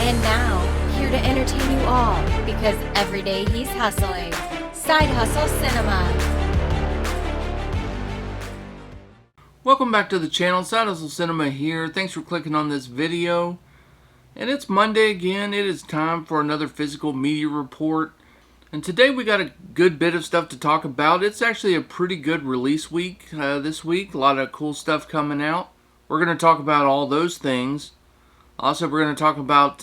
And now, here to entertain you all, because every day he's hustling. Side Hustle Cinema. Welcome back to the channel. Side Hustle Cinema here. Thanks for clicking on this video. And it's Monday again. It is time for another physical media report. And today we got a good bit of stuff to talk about. It's actually a pretty good release week this week. A lot of cool stuff coming out. We're going to talk about all those things. Also, we're going to talk about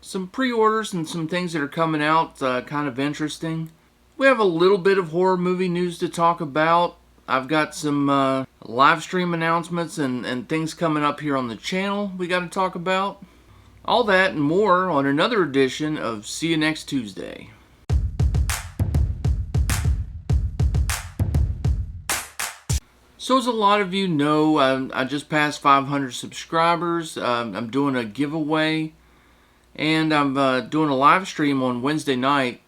some pre-orders and some things that are coming out, kind of interesting. We have a little bit of horror movie news to talk about. I've got some live stream announcements and things coming up here on the channel we got to talk about. All that and more on another edition of See You Next Tuesday. So as a lot of you know, I just passed 500 subscribers. I'm doing a giveaway, and I'm doing a live stream on Wednesday night.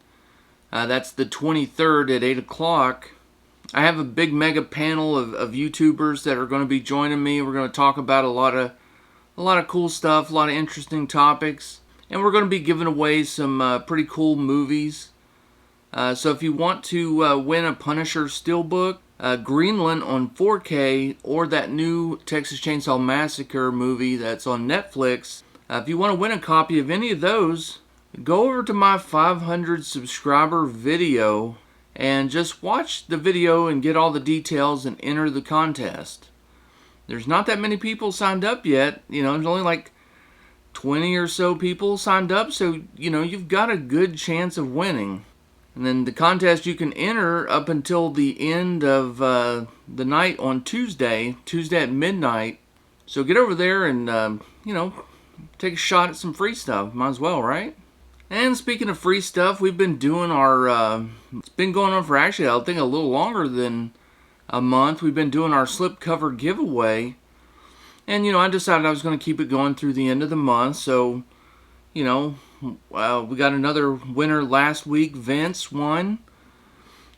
That's the 23rd at 8 o'clock. I have a big mega panel of YouTubers that are going to be joining me. We're going to talk about a lot of cool stuff, a lot of interesting topics, and we're going to be giving away some pretty cool movies. So if you want to win a Punisher Steelbook, Greenland on 4K, or that new Texas Chainsaw Massacre movie that's on Netflix, if you want to win a copy of any of those, go over to my 500 subscriber video and just watch the video and get all the details and enter the contest. There's not that many people signed up yet. You know, there's only like 20 or so people signed up, so you know, you've got a good chance of winning. And then the contest you can enter up until the end of the night on Tuesday at midnight. So get over there and, you know, take a shot at some free stuff. Might as well, right? And speaking of free stuff, we've been doing our, it's been going on for actually, I think, a little longer than a month. We've been doing our slipcover giveaway. And, you know, I decided I was going to keep it going through the end of the month. So, you know, we got another winner last week. Vince won,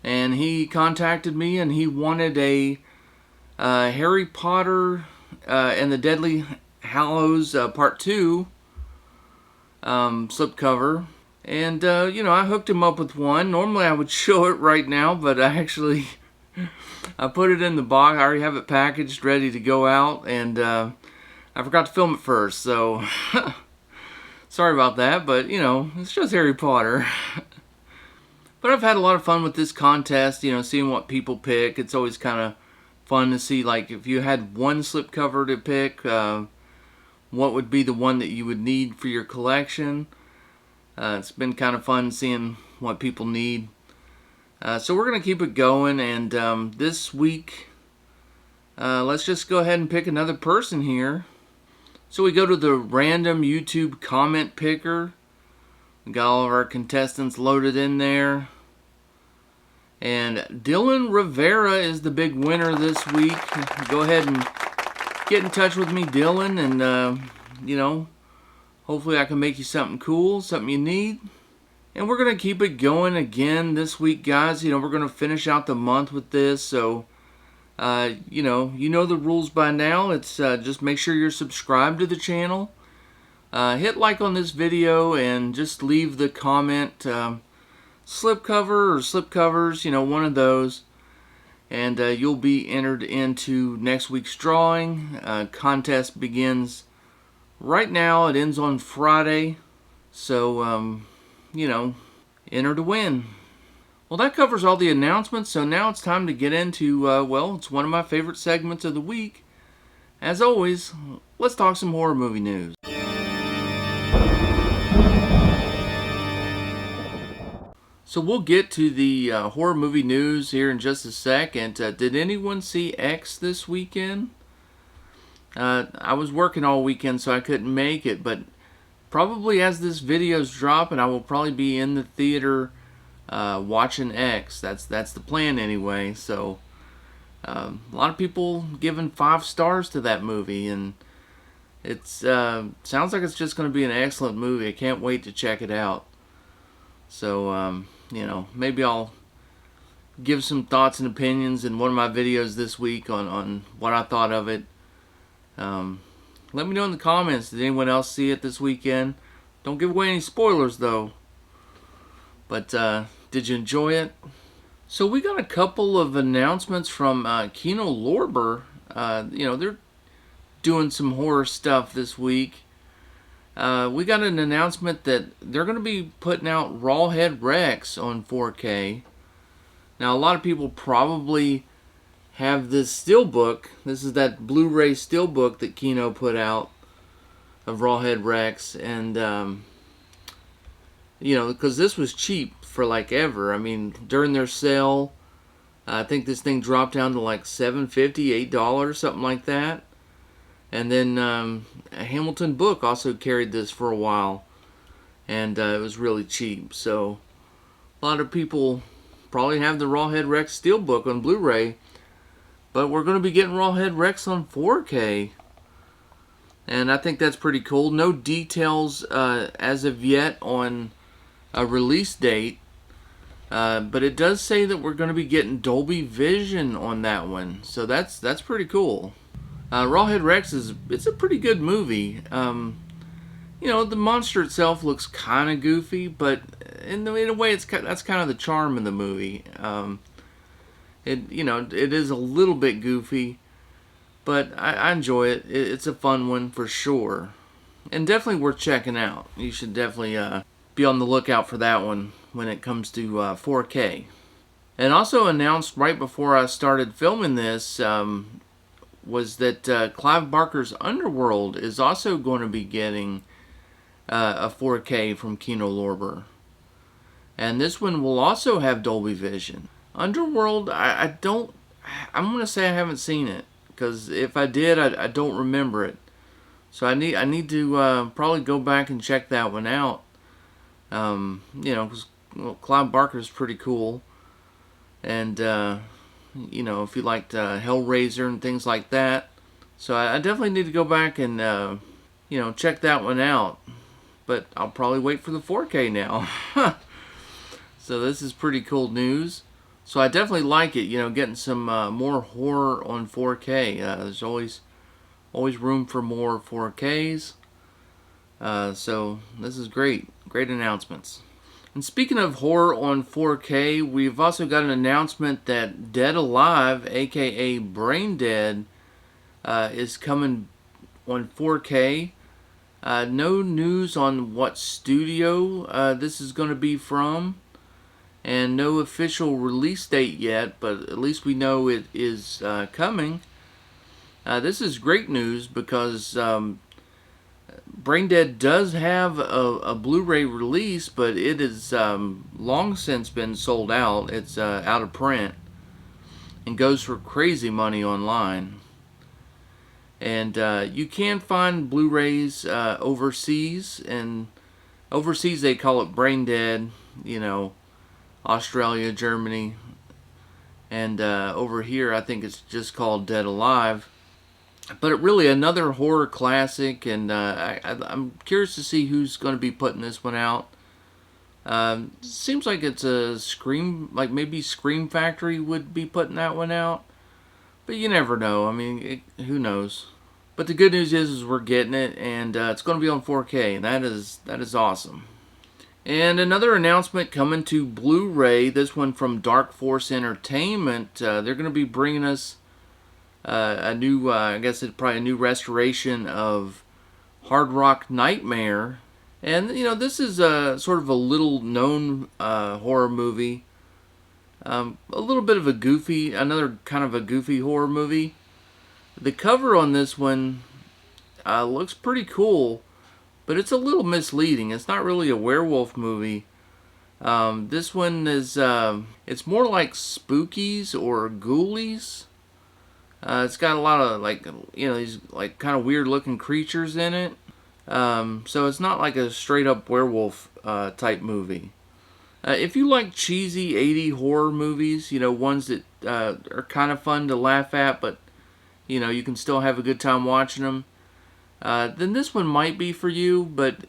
and he contacted me, and he wanted a Harry Potter and the Deathly Hallows Part 2 slipcover. And, you know, I hooked him up with one. Normally I would show it right now, but I put it in the box. I already have it packaged, ready to go out, and I forgot to film it first, so sorry about that, but, you know, it's just Harry Potter. But I've had a lot of fun with this contest, you know, seeing what people pick. It's always kind of fun to see, like, if you had one slipcover to pick, what would be the one that you would need for your collection. It's been kind of fun seeing what people need. So we're going to keep it going, and this week, let's just go ahead and pick another person here. So we go to the random YouTube comment picker. We got all of our contestants loaded in there. And Dylan Rivera is the big winner this week. Go ahead and get in touch with me, Dylan, and, you know, hopefully I can make you something cool, something you need. And we're going to keep it going again this week, guys. You know, we're going to finish out the month with this, so you know the rules by now. It's just make sure you're subscribed to the channel. Hit like on this video and just leave the comment slipcover or slipcovers, you know, one of those. And you'll be entered into next week's drawing. Contest begins right now. It ends on Friday. So, you know, enter to win. Well, that covers all the announcements, so now it's time to get into, well, it's one of my favorite segments of the week. As always, let's talk some horror movie news. So we'll get to the horror movie news here in just a second. Did anyone see X this weekend? I was working all weekend, so I couldn't make it, but probably as this video's dropping, I will probably be in the theater watching X. That's the plan anyway. So a lot of people giving 5 stars to that movie, and it's sounds like it's just going to be an excellent movie. I can't wait to check it out. So you know, maybe I'll give some thoughts and opinions in one of my videos this week on what I thought of it. Let me know in the comments, did anyone else see it this weekend? Don't give away any spoilers though. But did you enjoy it? So we got a couple of announcements from Kino Lorber. They're doing some horror stuff this week. We got an announcement that they're going to be putting out Rawhead Rex on 4K. Now, a lot of people probably have this Steelbook. This is that Blu-ray Steelbook that Kino put out of Rawhead Rex. And, because this was cheap for like ever. I mean, during their sale, I think this thing dropped down to like $7.50, $8, something like that. And then a Hamilton Book also carried this for a while, and it was really cheap. So a lot of people probably have the Rawhead Rex Steelbook on Blu-ray, but we're going to be getting Rawhead Rex on 4K, and I think that's pretty cool. No details as of yet on a release date, but it does say that we're going to be getting Dolby Vision on that one, so that's pretty cool. Rawhead Rex it's a pretty good movie. The monster itself looks kind of goofy, but in a way that's kind of the charm of the movie. It is a little bit goofy, but I enjoy it. It's a fun one for sure, and definitely worth checking out. You should definitely be on the lookout for that one when it comes to 4K. And also announced right before I started filming this was that Clive Barker's Underworld is also going to be getting a 4K from Kino Lorber. And this one will also have Dolby Vision. Underworld, I'm going to say I haven't seen it, because if I did, I don't remember it. So I need to probably go back and check that one out. Because Clive Barker's pretty cool. And if you liked Hellraiser and things like that. So I definitely need to go back and, check that one out. But I'll probably wait for the 4K now. So this is pretty cool news. So I definitely like it, getting some more horror on 4K. There's always room for more 4Ks. So this is great. Great announcements. And speaking of horror on 4K, we've also got an announcement that Dead Alive, aka Brain Dead, is coming on 4K. No news on what studio this is going to be from, and no official release date yet, but at least we know it is coming. This is great news because Brain Dead does have a Blu-ray release, but it is long since been sold out. It's out of print and goes for crazy money online. And you can find Blu-rays overseas, and overseas they call it Brain Dead, Australia, Germany, and over here I think it's just called Dead Alive. But really another horror classic, and I'm curious to see who's going to be putting this one out. Seems like it's a maybe Scream Factory would be putting that one out. But you never know. I mean, who knows? But the good news is we're getting it, and it's going to be on 4K, and that is awesome. And another announcement coming to Blu-ray, this one from Dark Force Entertainment. They're going to be bringing us a new, I guess it's probably a new restoration of Hard Rock Nightmare. And, this is sort of a little known horror movie. A little bit of another kind of a goofy horror movie. The cover on this one looks pretty cool, but it's a little misleading. It's not really a werewolf movie. This one is, it's more like Spookies or Ghoulies. It's got a lot of these kind of weird looking creatures in it. So it's not like a straight up werewolf type movie. If you like cheesy 80 horror movies, ones that are kind of fun to laugh at, but you can still have a good time watching them, then this one might be for you. But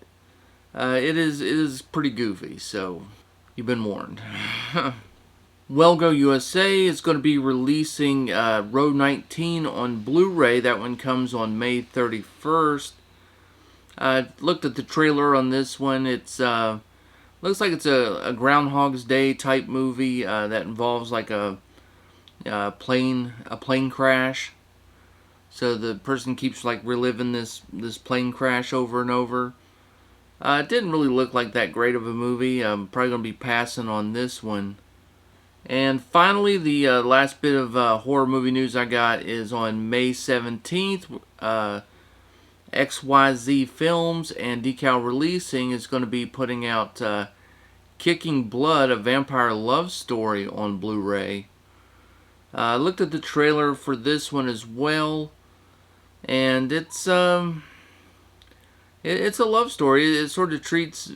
it is pretty goofy, so you've been warned. Wellgo USA is going to be releasing Row 19 on Blu-ray. That one comes on May 31st. I looked at the trailer on this one. It's looks like it's a Groundhog's Day type movie that involves like a plane crash. So the person keeps like reliving this plane crash over and over. It didn't really look like that great of a movie. I'm probably gonna be passing on this one. And finally, the last bit of horror movie news I got is on May 17th. XYZ Films and Decal Releasing is going to be putting out Kicking Blood, a vampire love story on Blu-ray. I looked at the trailer for this one as well, and it's a love story. It sort of treats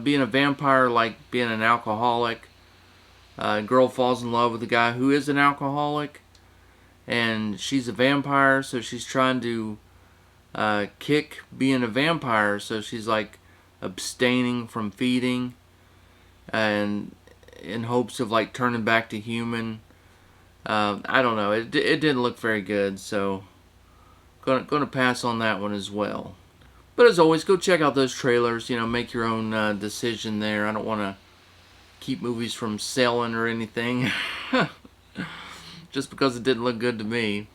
being a vampire like being an alcoholic. A girl falls in love with a guy who is an alcoholic, and she's a vampire, so she's trying to kick being a vampire, so she's like abstaining from feeding, and in hopes of like turning back to human. I don't know. It didn't look very good, so gonna pass on that one as well. But as always, go check out those trailers. Make your own decision there. I don't want to keep movies from selling or anything, just because it didn't look good to me.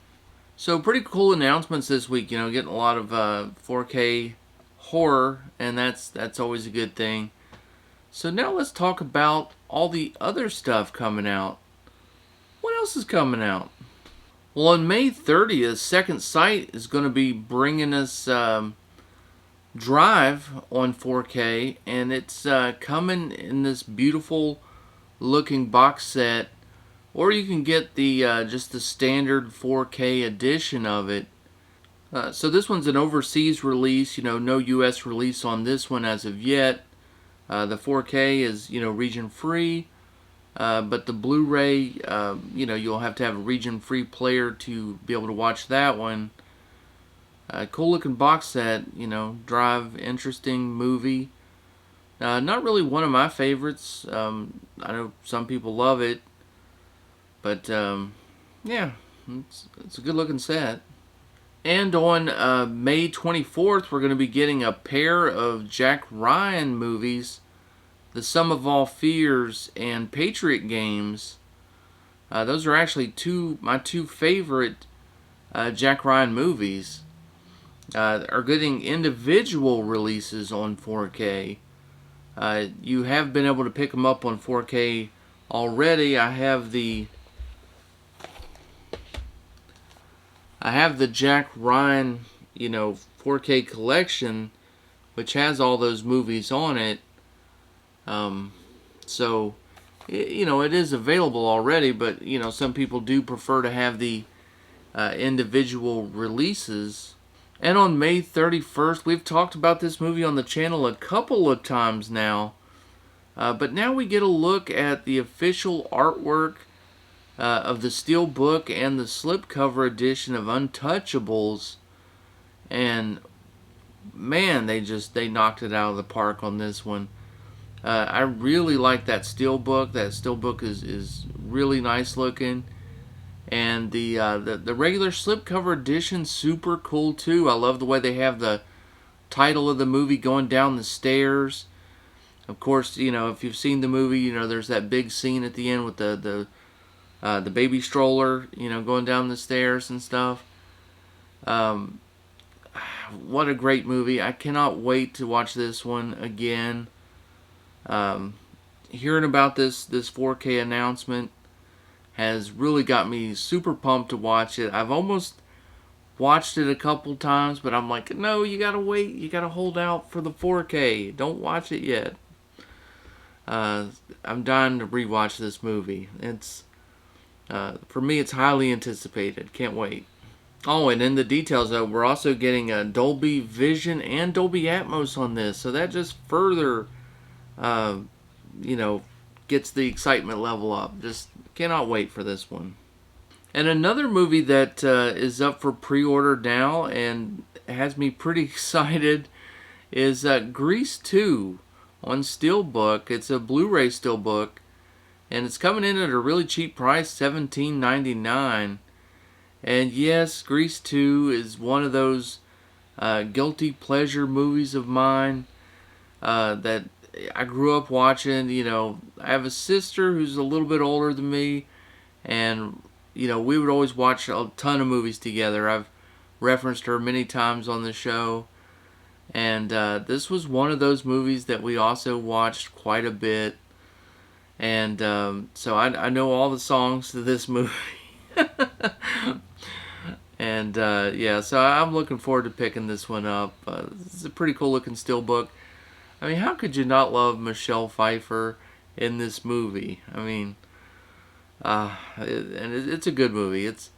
So pretty cool announcements this week. Getting a lot of 4K horror, and that's always a good thing. So now let's talk about all the other stuff coming out. What else is coming out? Well, on May 30th, Second Sight is going to be bringing us Drive on 4K, and it's coming in this beautiful looking box set, or you can get the just the standard 4K edition of it. So this one's an overseas release, no US release on this one as of yet. The 4K is, region free, but the Blu-ray, you'll have to have a region free player to be able to watch that one. Cool looking box set, Drive, interesting movie. Not really one of my favorites. I know some people love it, but yeah, it's a good looking set. And on May 24th, we're going to be getting a pair of Jack Ryan movies, The Sum of All Fears and Patriot Games. Those are actually my two favorite Jack Ryan movies. Are getting individual releases on 4K. You have been able to pick them up on 4K already. I have the Jack Ryan, 4K collection, which has all those movies on it. So, it is available already, but, some people do prefer to have the individual releases. And on May 31st, we've talked about this movie on the channel a couple of times now. But now we get a look at the official artwork of the Steelbook and the slipcover edition of Untouchables. And man, they knocked it out of the park on this one. I really like that Steelbook. That Steelbook is really nice looking. And the regular slipcover edition, super cool too. I love the way they have the title of the movie going down the stairs. Of course, if you've seen the movie, there's that big scene at the end with the baby stroller, going down the stairs and stuff. What a great movie. I cannot wait to watch this one again. Hearing about this 4K announcement has really got me super pumped to watch it. I've almost watched it a couple times, but I'm like, no, you gotta wait. You gotta hold out for the 4K. Don't watch it yet. I'm dying to rewatch this movie. It's for me, it's highly anticipated. Can't wait. Oh, and in the details, though, we're also getting a Dolby Vision and Dolby Atmos on this, so that just further, gets the excitement level up. Just cannot wait for this one. And another movie that is up for pre-order now and has me pretty excited is Grease 2 on Steelbook. It's a Blu-ray Steelbook, and it's coming in at a really cheap price, $17.99. And yes, Grease 2 is one of those guilty pleasure movies of mine that I grew up watching. I have a sister who's a little bit older than me, and we would always watch a ton of movies together. I've referenced her many times on the show, and this was one of those movies that we also watched quite a bit. And so I know all the songs to this movie. And yeah, so I'm looking forward to picking this one up. It's a pretty cool looking steelbook. I mean, how could you not love Michelle Pfeiffer in this movie? I mean, it's a good movie. It's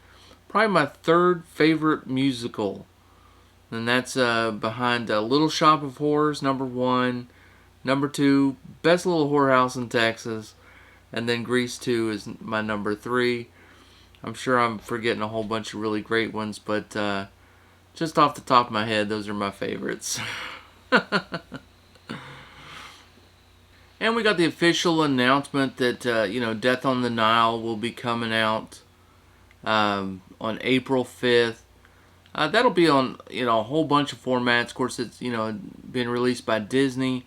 probably my third favorite musical, and that's behind Little Shop of Horrors, number one. Number two, Best Little Whorehouse in Texas, and then Grease 2 is my number three. I'm sure I'm forgetting a whole bunch of really great ones, but just off the top of my head, those are my favorites. And we got the official announcement that Death on the Nile will be coming out on April 5th. That'll be on a whole bunch of formats. Of course, it's being released by Disney,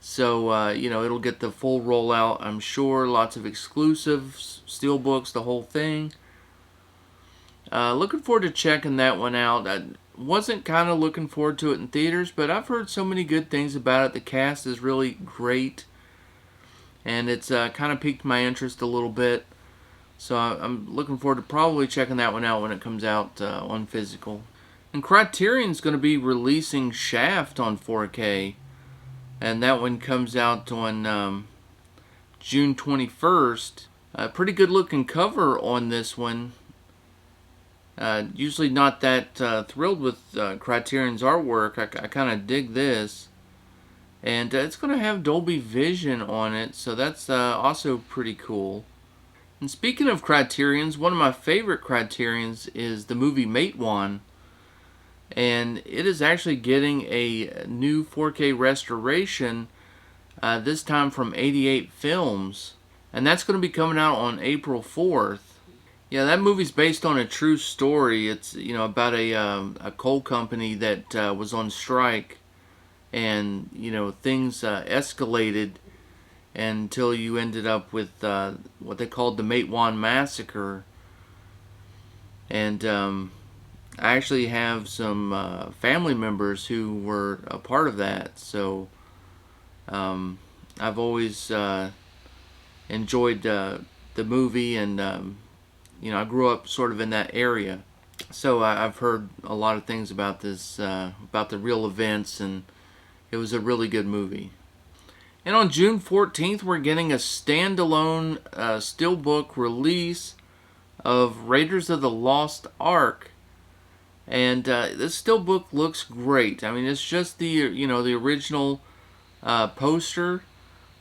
so it'll get the full rollout. I'm sure lots of exclusive steelbooks, the whole thing. Looking forward to checking that one out. I wasn't kind of looking forward to it in theaters, but I've heard so many good things about it. The cast is really great, and it's kind of piqued my interest a little bit. So I'm looking forward to probably checking that one out when it comes out on physical. And Criterion's going to be releasing Shaft on 4K, and that one comes out on June 21st. Pretty good looking cover on this one. Usually not that thrilled with Criterion's artwork. I kind of dig this. And it's going to have Dolby Vision on it, so that's also pretty cool. And speaking of Criterion's, one of my favorite Criterion's is the movie Matewan. And it is actually getting a new 4K restoration, this time from 88 Films. And that's going to be coming out on April 4th. Yeah, that movie's based on a true story. It's about a coal company that was on strike, and things escalated until you ended up with what they called the Matewan Massacre. And I actually have some family members who were a part of that, so I've always enjoyed the movie, and I grew up sort of in that area, so I've heard a lot of things about this, about the real events, and it was a really good movie. And on June 14th, we're getting a standalone steelbook release of Raiders of the Lost Ark. And this steelbook looks great. I mean, it's just the the original poster,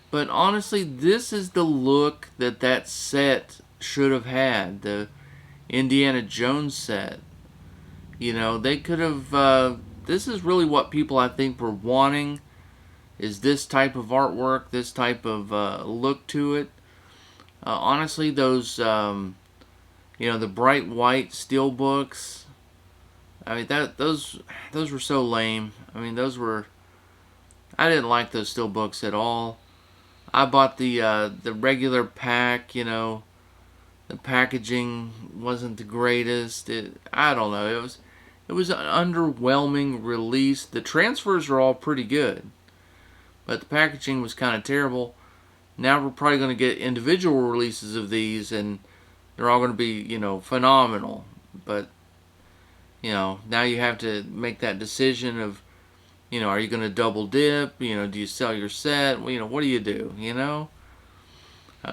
but honestly, this is the look that set should have had, the Indiana Jones set. They could have. This is really what people, I think, were wanting. Is this type of artwork, this type of look to it. Honestly, those the bright white steelbooks. I mean, those were so lame. I mean, I didn't like those steelbooks at all. I bought the regular pack. The packaging wasn't the greatest. I don't know. It was an underwhelming release. The transfers are all pretty good, but the packaging was kind of terrible. Now we're probably going to get individual releases of these, and they're all going to be phenomenal. But now you have to make that decision of, are you going to double dip? Do you sell your set? What do you do?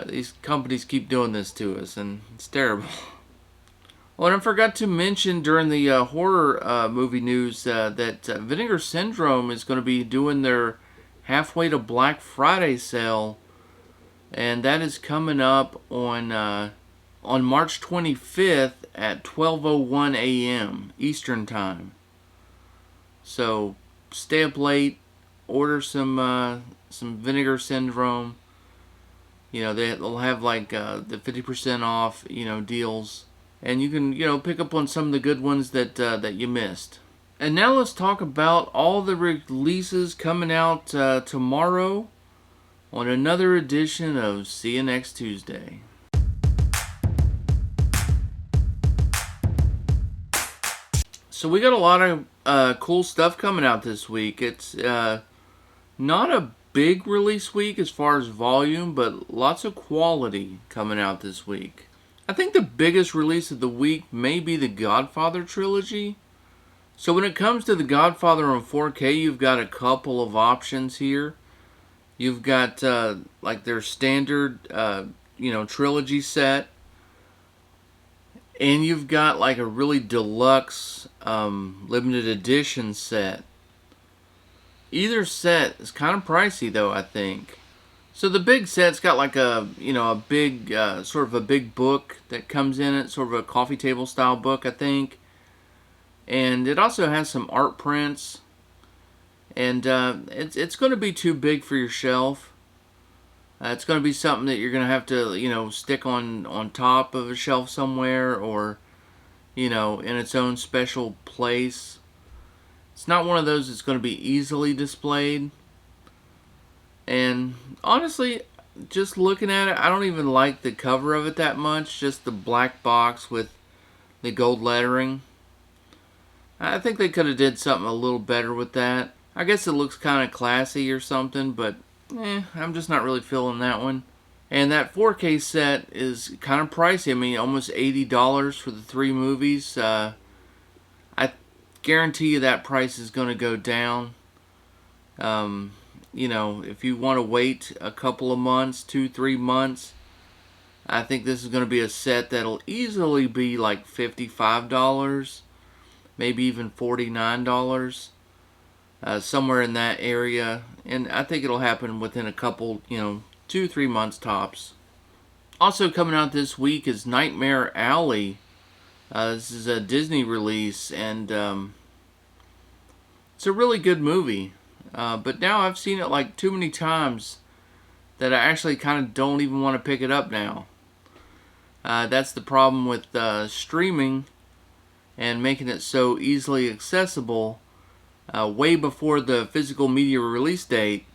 These companies keep doing this to us, and it's terrible. Oh, and I forgot to mention during the horror movie news that Vinegar Syndrome is going to be doing their halfway to Black Friday sale, and that is coming up on March 25th at 12:01 a.m. Eastern Time. So stay up late, order some Vinegar Syndrome. They'll have like the 50% off deals, and you can pick up on some of the good ones that you missed. And now let's talk about all the releases coming out tomorrow on another edition of See You Next Tuesday. So we got a lot of cool stuff coming out this week. It's not a big release week as far as volume, but lots of quality coming out this week. I think the biggest release of the week may be the Godfather trilogy. So when it comes to the Godfather on 4K, you've got a couple of options here. You've got like their standard, trilogy set. And you've got like a really deluxe limited edition set. Either set is kind of pricey though, I think. So the big set's got like a big sort of a big book that comes in it, sort of a coffee table style book, I think. And it also has some art prints. And it's going to be too big for your shelf. It's going to be something that you're going to have to, stick on top of a shelf somewhere, or, in its own special place. It's not one of those that's going to be easily displayed. And honestly, just looking at it, I don't even like the cover of it that much. Just the black box with the gold lettering. I think they could have did something a little better with that. I guess it looks kind of classy or something, but I'm just not really feeling that one. And that 4K set is kind of pricey. I mean, almost $80 for the 3 movies. I guarantee you that price is going to go down. If you want to wait a couple of months, 2-3 months, I think this is going to be a set that'll easily be like $55. Maybe even $49, somewhere in that area. And I think it'll happen within a couple, 2-3 months tops. Also coming out this week is Nightmare Alley. This is a Disney release, and it's a really good movie. But now I've seen it like too many times that I actually kind of don't even want to pick it up now. That's the problem with streaming and making it so easily accessible way before the physical media release date.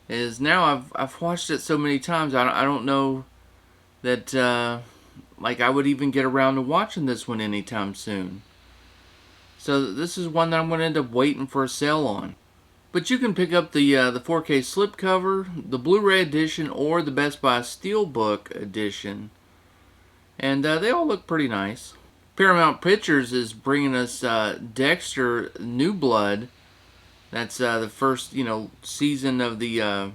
Is now I've watched it so many times, I don't know that I would even get around to watching this one anytime soon. So this is one that I'm going to end up waiting for a sale on. But you can pick up the 4K slipcover, the Blu-ray edition, or the Best Buy Steelbook edition. And they all look pretty nice. Paramount Pictures is bringing us Dexter New Blood. That's the first, season of the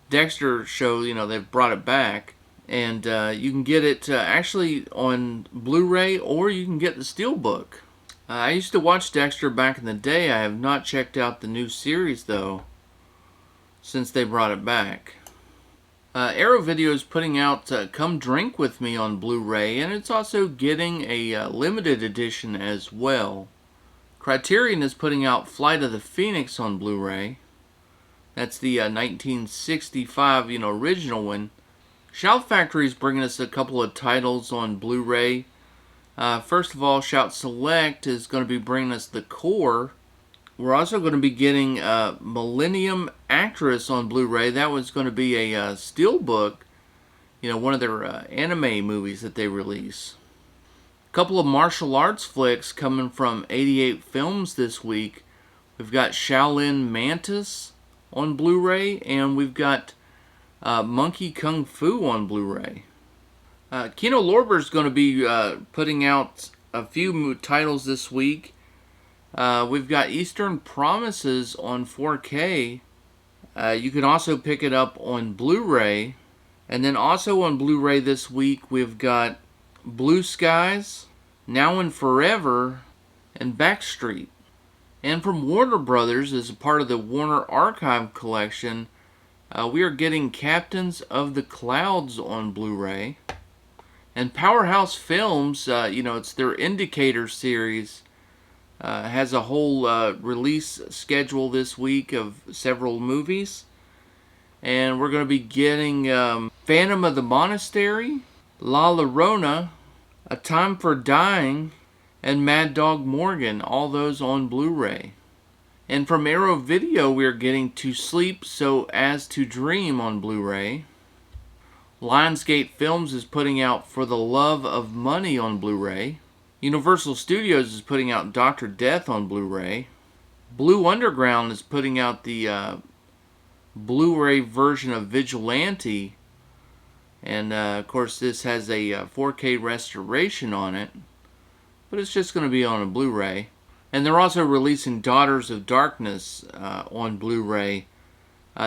Dexter show. They've brought it back. And you can get it actually on Blu-ray, or you can get the Steelbook. I used to watch Dexter back in the day. I have not checked out the new series, though, since they brought it back. Arrow Video is putting out Come Drink With Me on Blu-ray, and it's also getting a limited edition as well. Criterion is putting out Flight of the Phoenix on Blu-ray. That's the 1965, original one. Shout Factory is bringing us a couple of titles on Blu-ray. First of all, Shout Select is going to be bringing us The Core. We're also going to be getting Millennium Actress on Blu-ray. That was going to be a Steelbook, one of their anime movies that they release. A couple of martial arts flicks coming from 88 Films this week. We've got Shaolin Mantis on Blu-ray, and we've got Monkey Kung Fu on Blu-ray. Kino Lorber is going to be putting out a few titles this week. We've got Eastern Promises on 4K. You can also pick it up on Blu-ray. And then also on Blu-ray this week, we've got Blue Skies, Now and Forever, and Backstreet. And from Warner Brothers, as a part of the Warner Archive collection, we are getting Captains of the Clouds on Blu-ray. And Powerhouse Films, it's their Indicator series, has a whole release schedule this week of several movies. And we're going to be getting Phantom of the Monastery, La Llorona, A Time for Dying, and Mad Dog Morgan, all those on Blu-ray. And from Arrow Video, we are getting To Sleep So As to Dream on Blu-ray. Lionsgate Films is putting out For the Love of Money on Blu-ray. Universal Studios is putting out Dr. Death on Blu-ray. Blue Underground is putting out the Blu-ray version of Vigilante. And of course this has a 4K restoration on it. But it's just going to be on a Blu-ray. And they're also releasing Daughters of Darkness on Blu-ray.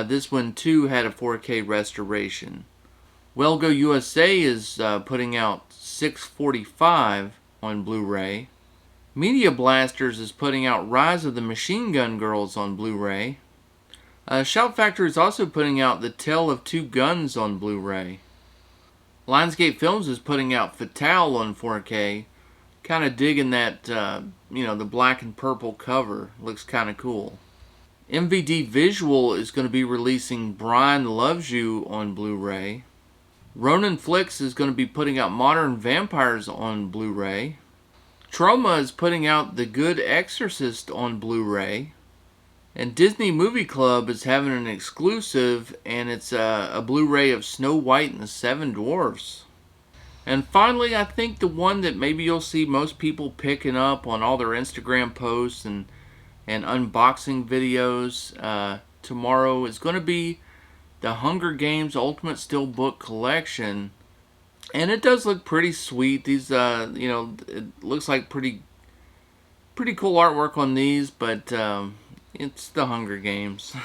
This one too had a 4K restoration. Wellgo USA is putting out 645 on Blu-ray. Media Blasters is putting out Rise of the Machine Gun Girls on Blu-ray. Shout Factory is also putting out The Tale of Two Guns on Blu-ray. Lionsgate Films is putting out Fatale on 4K. Kind of digging that, the black and purple cover. Looks kind of cool. MVD Visual is going to be releasing Brian Loves You on Blu-ray. Ronin Flicks is going to be putting out Modern Vampires on Blu-ray. Troma is putting out The Good Exorcist on Blu-ray. And Disney Movie Club is having an exclusive, and it's a Blu-ray of Snow White and the Seven Dwarfs. And finally, I think the one that maybe you'll see most people picking up on all their Instagram posts and unboxing videos tomorrow is going to be the Hunger Games Ultimate Steelbook Collection. And it does look pretty sweet. These, it looks like pretty cool artwork on these, but it's the Hunger Games.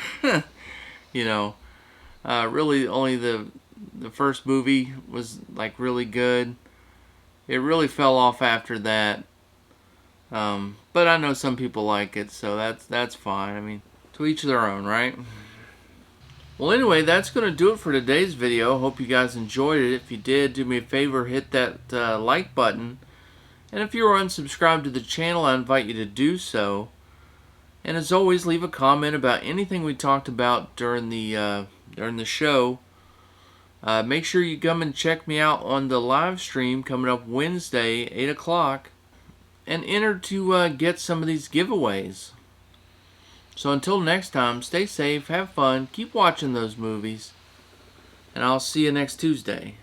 Really only the first movie was like really good. It really fell off after that. But I know some people like it, so that's fine. I mean, to each their own, right? Well, anyway, that's going to do it for today's video. Hope you guys enjoyed it. If you did, do me a favor, hit that like button. And if you are unsubscribed to the channel, I invite you to do so. And as always, leave a comment about anything we talked about during the show. Make sure you come and check me out on the live stream coming up Wednesday, 8 o'clock. And enter to get some of these giveaways. So until next time, stay safe, have fun, keep watching those movies, and I'll see you next Tuesday.